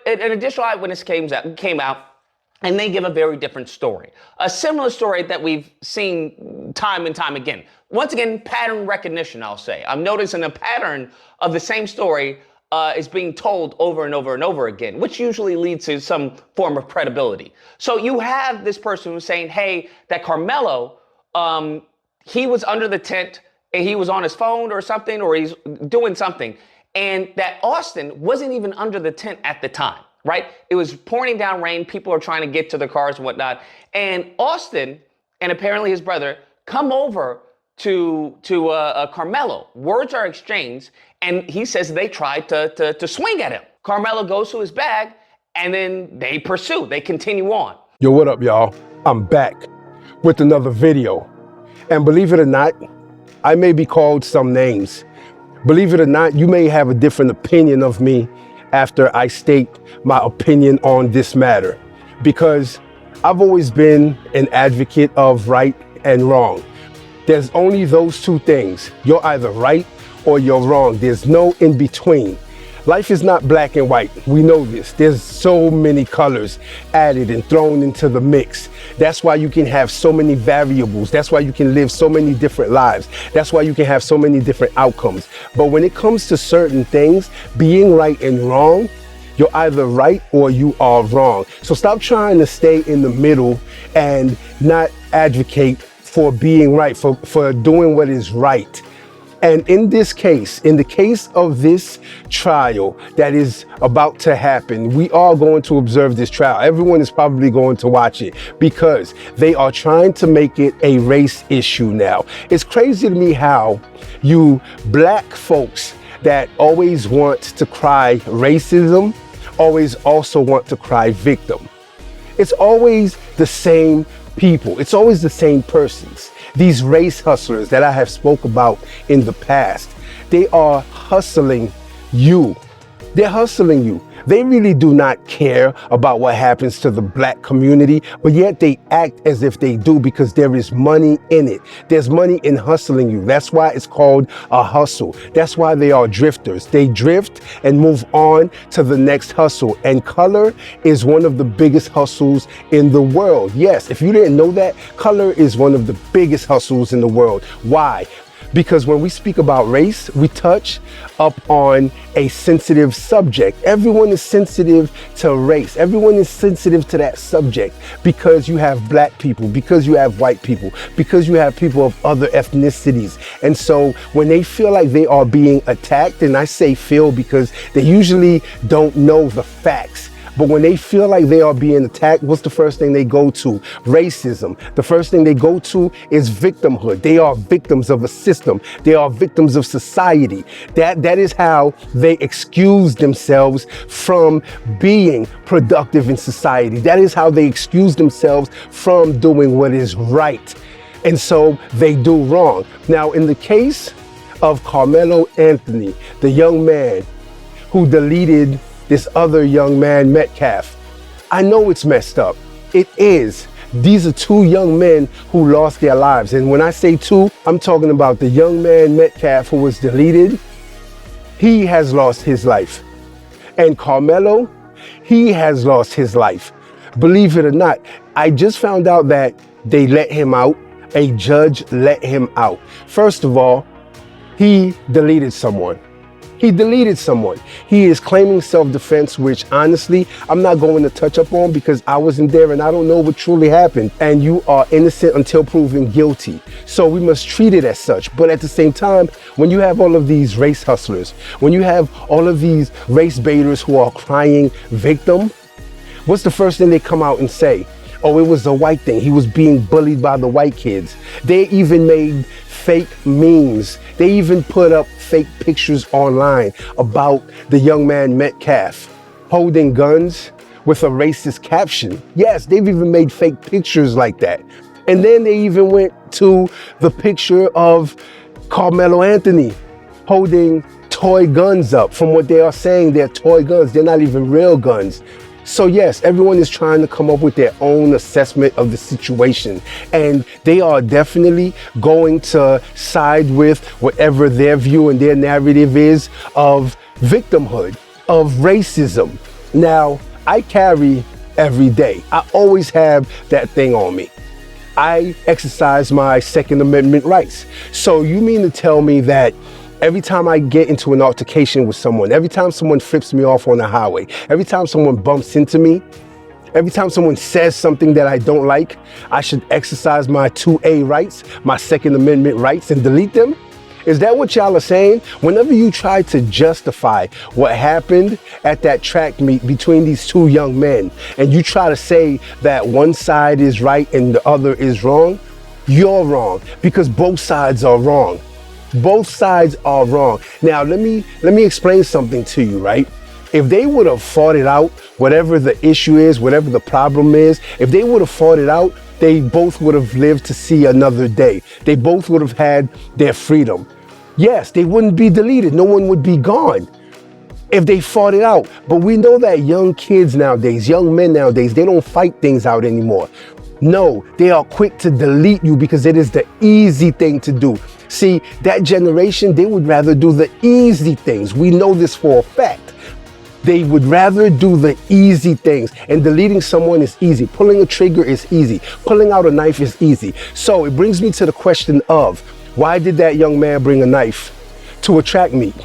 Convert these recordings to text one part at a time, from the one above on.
an additional eyewitness came out, and they give a very different story. A similar story that we've seen time and time again. Once again, pattern recognition, I'll say. I'm noticing a pattern of the same story is being told over and over and over again, which usually leads to some form of credibility. So you have this person who's saying, hey, that Carmelo, he was under the tent and he was on his phone or something, or he's doing something. And that Austin wasn't even under the tent at the time, right? It was pouring down rain. People are trying to get to their cars and whatnot. And Austin and apparently his brother come over to Carmelo. Words are exchanged, and he says they tried to swing at him. Carmelo goes to his bag, and then they pursue. They continue on. Yo, what up, y'all? I'm back with another video. And believe it or not, I may be called some names. Believe it or not, you may have a different opinion of me after I state my opinion on this matter, because I've always been an advocate of right and wrong. There's only those two things. You're either right or you're wrong. There's no in between. Life is not black and white. We know this. There's so many colors added and thrown into the mix. That's why you can have so many variables. That's why you can live so many different lives. That's why you can have so many different outcomes. But when it comes to certain things, being right and wrong, you're either right or you are wrong. So stop trying to stay in the middle and not advocate for being right, for doing what is right. And in this case, in the case of this trial that is about to happen, we are going to observe this trial. Everyone is probably going to watch it because they are trying to make it a race issue now. It's crazy to me how you black folks that always want to cry racism always also want to cry victim. It's always the same people. It's always the same persons. These race hustlers that I have spoke about in the past, they are hustling you. They're hustling you. They really do not care about what happens to the black community, but yet they act as if they do because there is money in it. There's money in hustling you. That's why it's called a hustle. That's why they are drifters. They drift and move on to the next hustle. And color is one of the biggest hustles in the world. Yes, if you didn't know that, color is one of the biggest hustles in the world. Why? Because when we speak about race, we touch up on a sensitive subject. Everyone is sensitive to race. Everyone is sensitive to that subject because you have black people, because you have white people, because you have people of other ethnicities. And so when they feel like they are being attacked, and I say feel because they usually don't know the facts, but when they feel like they are being attacked, what's the first thing they go to? Racism. The first thing they go to is victimhood. They are victims of a system. They are victims of society. That is how they excuse themselves from being productive in society. That is how they excuse themselves from doing what is right. And so they do wrong. Now, in the case of Karmelo Anthony, the young man who deleted this other young man, Metcalf, I know it's messed up. It is. These are two young men who lost their lives. And when I say two, I'm talking about the young man, Metcalf, who was deleted. He has lost his life. And Carmelo, he has lost his life. Believe it or not, I just found out that they let him out. A judge let him out. First of all, he deleted someone. He deleted someone. He is claiming self-defense, which honestly, I'm not going to touch up on because I wasn't there and I don't know what truly happened. And you are innocent until proven guilty. So we must treat it as such. But at the same time, when you have all of these race hustlers, when you have all of these race baiters who are crying victim, what's the first thing they come out and say? Oh, it was a white thing. He was being bullied by the white kids. They even made fake memes. They even put up fake pictures online about the young man Metcalf holding guns with a racist caption. Yes, they've even made fake pictures like that. And then they even went to the picture of Karmelo Anthony holding toy guns up. From what they are saying, they're toy guns. They're not even real guns. So yes, everyone is trying to come up with their own assessment of the situation, and they are definitely going to side with whatever their view and their narrative is of victimhood, of racism. Now, I carry every day. I always have that thing on me. I exercise my Second Amendment rights. So you mean to tell me that every time I get into an altercation with someone, every time someone flips me off on the highway, every time someone bumps into me, every time someone says something that I don't like, I should exercise my 2A rights, my Second Amendment rights, and delete them? Is that what y'all are saying? Whenever you try to justify what happened at that track meet between these two young men, and you try to say that one side is right and the other is wrong, you're wrong, because both sides are wrong. Both sides are wrong. Now, let me explain something to you, right? If they would have fought it out, whatever the issue is, whatever the problem is, if they would have fought it out, they both would have lived to see another day. They both would have had their freedom. Yes, they wouldn't be deleted. No one would be gone if they fought it out. But we know that young kids nowadays, young men nowadays, they don't fight things out anymore. No, they are quick to delete you because it is the easy thing to do. See, that generation, they would rather do the easy things. We know this for a fact. They would rather do the easy things, and deleting someone is easy. Pulling a trigger is easy. Pulling out a knife is easy. So it brings me to the question of, why did that young man bring a knife to a track meet?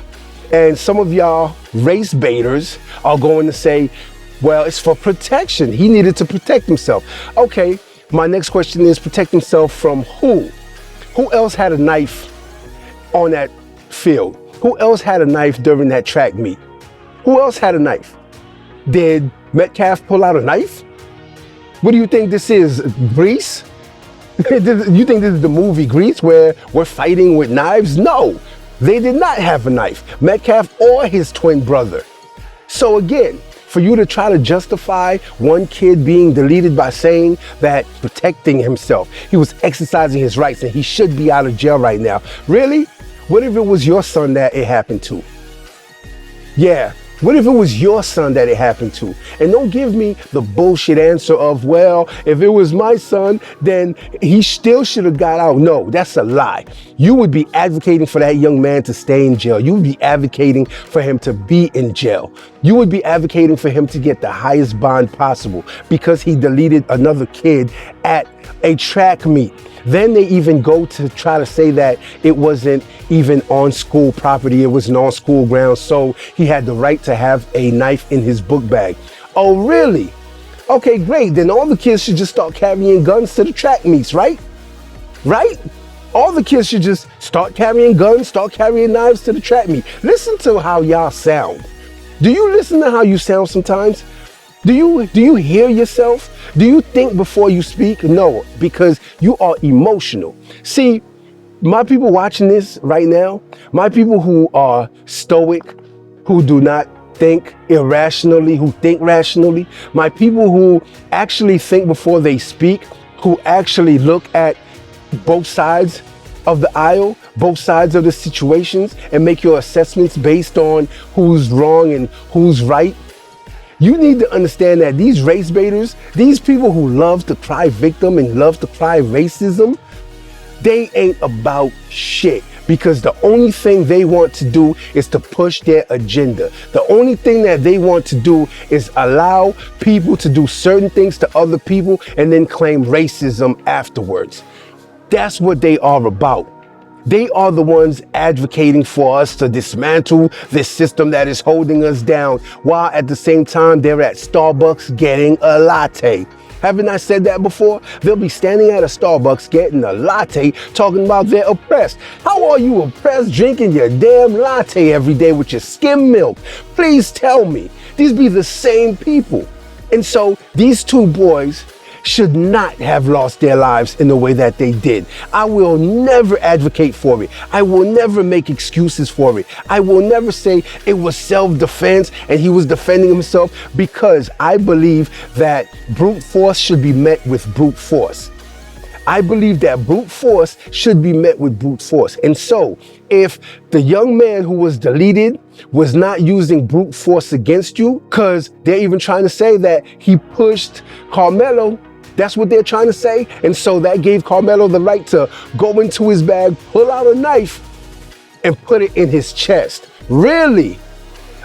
And some of y'all race baiters are going to say, well, it's for protection. He needed to protect himself. Okay, my next question is, protect himself from who? Who else had a knife on that field? Who else had a knife during that track meet? Who else had a knife? Did Metcalf pull out a knife? What do you think this is, Grease? You think this is the movie Grease where we're fighting with knives? No, they did not have a knife, Metcalf or his twin brother. So again, for you to try to justify one kid being deleted by saying that protecting himself, he was exercising his rights and he should be out of jail right now. Really? What if it was your son that it happened to? Yeah. What if it was your son that it happened to? And don't give me the bullshit answer of, well, if it was my son, then he still should have got out. No, that's a lie. You would be advocating for that young man to stay in jail. You would be advocating for him to be in jail. You would be advocating for him to get the highest bond possible because he deleted another kid at a track meet. Then they even go to try to say that it wasn't even on school property, it wasn't on school grounds, so he had the right to have a knife in his book bag. Oh, really? Okay, great. Then all the kids should just start carrying guns to the track meets, right? Right? All the kids should just start carrying guns, start carrying knives to the track meet. Listen to how y'all sound. Do you listen to how you sound sometimes? Do you hear yourself? Do you think before you speak? No, because you are emotional. See, my people watching this right now, my people who are stoic, who do not think irrationally, who think rationally, my people who actually think before they speak, who actually look at both sides of the aisle, both sides of the situations, and make your assessments based on who's wrong and who's right. You need to understand that these race baiters, these people who love to cry victim and love to cry racism, they ain't about shit, because the only thing they want to do is to push their agenda. The only thing that they want to do is allow people to do certain things to other people and then claim racism afterwards. That's what they are about. They are the ones advocating for us to dismantle this system that is holding us down, while at the same time they're at Starbucks getting a latte. Haven't I said that before? They'll be standing at a Starbucks getting a latte talking about they're oppressed. How are you oppressed drinking your damn latte every day with your skim milk? Please tell me. These be the same people. And so these two boys should not have lost their lives in the way that they did. I will never advocate for it. I will never make excuses for it. I will never say it was self-defense and he was defending himself, because I believe that brute force should be met with brute force. I believe that brute force should be met with brute force. And so if the young man who was deleted was not using brute force against you, because they're even trying to say that he pushed Carmelo, that's what they're trying to say. And so that gave Carmelo the right to go into his bag, pull out a knife, and put it in his chest. Really?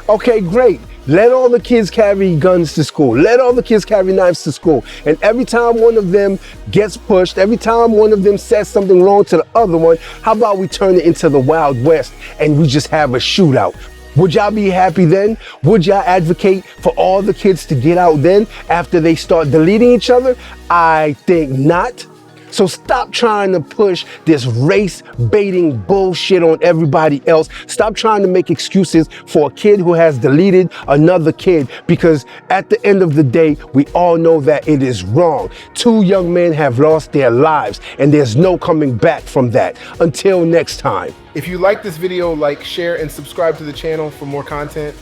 Okay, great. Let all the kids carry guns to school. Let all the kids carry knives to school. And every time one of them gets pushed, every time one of them says something wrong to the other one, how about we turn it into the Wild West and we just have a shootout? Would y'all be happy then? Would y'all advocate for all the kids to get out then after they start deleting each other? I think not. So stop trying to push this race baiting bullshit on everybody else. Stop trying to make excuses for a kid who has deleted another kid, because at the end of the day, we all know that it is wrong. 2 young men have lost their lives and there's no coming back from that. Until next time. If you like this video, like, share, and subscribe to the channel for more content.